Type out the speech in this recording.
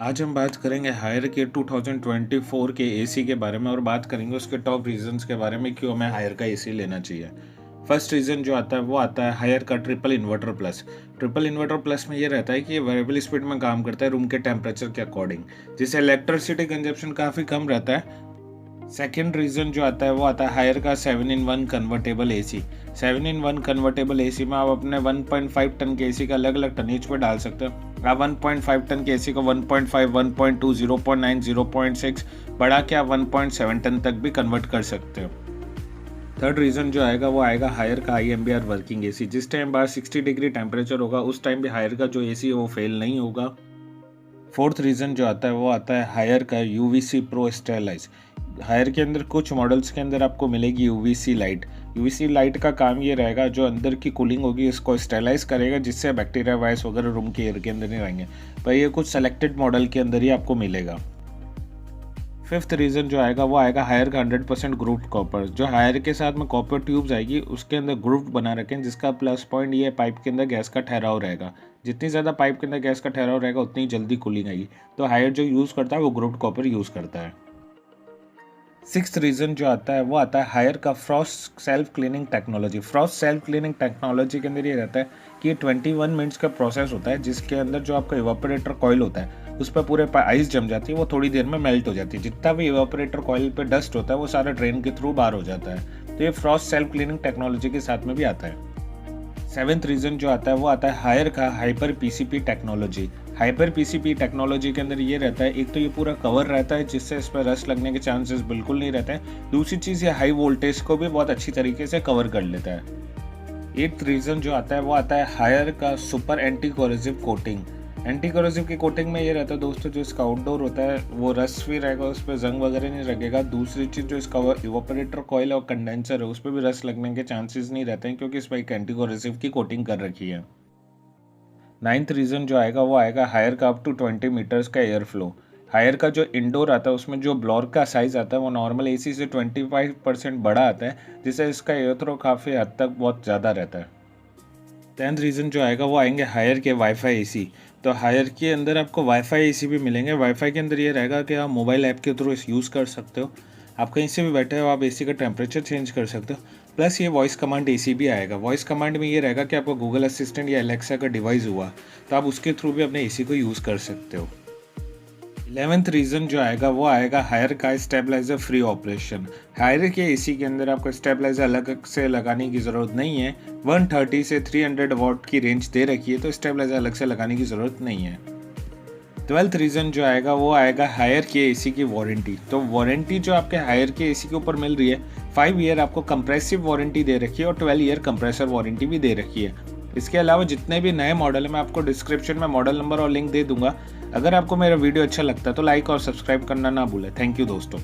आज हम बात करेंगे हायर के 2024 के एसी के बारे में और बात करेंगे उसके टॉप रीजंस के बारे में क्यों हमें हायर का एसी लेना चाहिए। फर्स्ट रीज़न जो आता है वो आता है हायर का triple inverter plus. Triple inverter plus में ये रहता है कि ये वेरिएबल स्पीड में काम करता है रूम के टेम्परेचर के अकॉर्डिंग, जिससे इलेक्ट्रिसिटी कंजप्शन काफ़ी कम रहता है। सेकेंड रीज़न जो आता है वो आता है हायर का 7-in-1 convertible AC. 7-in-1 convertible AC में आप अपने 1.5 टन के एसी का अलग अलग टनेज पे डाल सकते हो। आप 1.5 टन के एसी को 1.5, 1.2, 0.9, 0.6 बढ़ा के आप 1.7 टन तक भी कन्वर्ट कर सकते हो। थर्ड रीज़न जो आएगा वो आएगा हायर का IMBR वर्किंग एसी। जिस टाइम बाहर 60 डिग्री टेम्परेचर होगा उस टाइम भी हायर का जो एसी है वो फेल नहीं होगा। फोर्थ रीज़न जो आता है वो आता है हायर का UVC प्रो स्टेरलाइज। हायर के अंदर कुछ मॉडल्स के अंदर आपको मिलेगी UVC लाइट। UVC लाइट का काम ये रहेगा जो अंदर की कूलिंग होगी इसको स्टेरलाइज करेगा, जिससे बैक्टीरिया वायरस वगैरह रूम के एयर के अंदर नहीं रहेंगे, पर ये कुछ सेलेक्टेड मॉडल के अंदर ही आपको मिलेगा। फिफ्थ रीज़न जो आएगा वो आएगा हायर का 100% ग्रुव्ड कॉपर। जो हायर के साथ में कॉपर ट्यूब्स आएगी उसके अंदर ग्रुव्ड बना रखें, जिसका प्लस पॉइंट ये पाइप के अंदर गैस का ठहराव रहेगा। जितनी ज़्यादा पाइप के अंदर गैस का ठहराव रहेगा उतनी जल्दी कूलिंग आएगी, तो हायर जो यूज़ करता है वो ग्रुव्ड कॉपर यूज़ करता है। सिक्स्थ रीज़न जो आता है वो आता है हायर का Frost self cleaning technology. Frost self cleaning technology के अंदर ये रहता है कि ये 21 मिनट्स का प्रोसेस होता है, जिसके अंदर जो आपका इवापोरेटर कॉइल होता है उस पर पूरे आइस जम जाती है, वो थोड़ी देर में मेल्ट हो जाती है। जितना भी इवापोरेटर कॉइल पे डस्ट होता है वो सारा ड्रेन के थ्रू बाहर हो जाता है। तो ये फ्रॉस्ट सेल्फ क्लीनिंग टेक्नोलॉजी के साथ में भी आता है। सेवेंथ रीज़न जो आता है वो आता है हायर का hyper PCP technology. Hyper PCP technology के अंदर ये रहता है, एक तो ये पूरा कवर रहता है जिससे इस पर रस्ट लगने के चांसेस बिल्कुल नहीं रहते हैं। दूसरी चीज़ ये हाई वोल्टेज को भी बहुत अच्छी तरीके से कवर कर लेता है। एट्थ रीज़न जो आता है वो आता है हायर का super anti corrosive coating. Anti corrosive की कोटिंग में ये रहता है दोस्तों, जो इसका आउटडोर होता है वो रस्ट फ्री रहेगा, उस पर जंग वगैरह नहीं लगेगा। दूसरी चीज़ जो इसका इवापोरेटर कॉइल और कंडेंसर है उस पर भी रस्ट लगने के चांसेस नहीं रहते हैं, क्योंकि इस पर एक एंटी कोरोसिव की कोटिंग कर रखी है। नाइन्थ रीज़न जो आएगा वो आएगा हायर का अप टू 20 मीटर्स का एयर फ्लो। हायर का जो इंडोर आता है उसमें जो ब्लोर का साइज़ आता है वो नॉर्मल AC से 25% बड़ा आता है, जिससे इसका एयर थ्रो काफ़ी हद तक बहुत ज़्यादा रहता है। 10th रीज़न जो आएगा वो आएंगे हायर के वाईफाई AC। तो हायर के अंदर आपको वाईफाई AC भी मिलेंगे। वाईफाई के अंदर ये रहेगा कि आप मोबाइल ऐप के थ्रू इस यूज़ कर सकते हो। आप कहीं से भी बैठे हो आप AC का टेम्परेचर चेंज कर सकते हो। प्लस ये वॉइस कमांड AC भी आएगा। वॉइस कमांड में ये रहेगा कि आपको गूगल असिस्टेंट या एलेक्सा का डिवाइस हुआ तो आप उसके थ्रू भी अपने AC को यूज़ कर सकते हो। 11th रीज़न जो आएगा वो आएगा हायर का स्टेबलाइजर फ्री ऑपरेशन। हायर के AC के अंदर आपको स्टेबलाइजर अलग से लगाने की ज़रूरत नहीं है। 130 से 300 वॉट की रेंज दे रखी है, तो स्टेबलाइजर अलग से लगाने की ज़रूरत नहीं है। 12th रीज़न जो आएगा वो आएगा हायर के AC की वारंटी। तो वारंटी जो आपके हायर के AC के ऊपर मिल रही है, 5 ईयर आपको कंप्रेसिव वारंटी दे रखी है और 12 ईयर कंप्रेसर वारंटी भी दे रखी है। इसके अलावा जितने भी नए मॉडल है मैं आपको डिस्क्रिप्शन में मॉडल नंबर और लिंक दे दूंगा। अगर आपको मेरा वीडियो अच्छा लगता है तो लाइक और सब्सक्राइब करना ना भूलें। थैंक यू दोस्तों।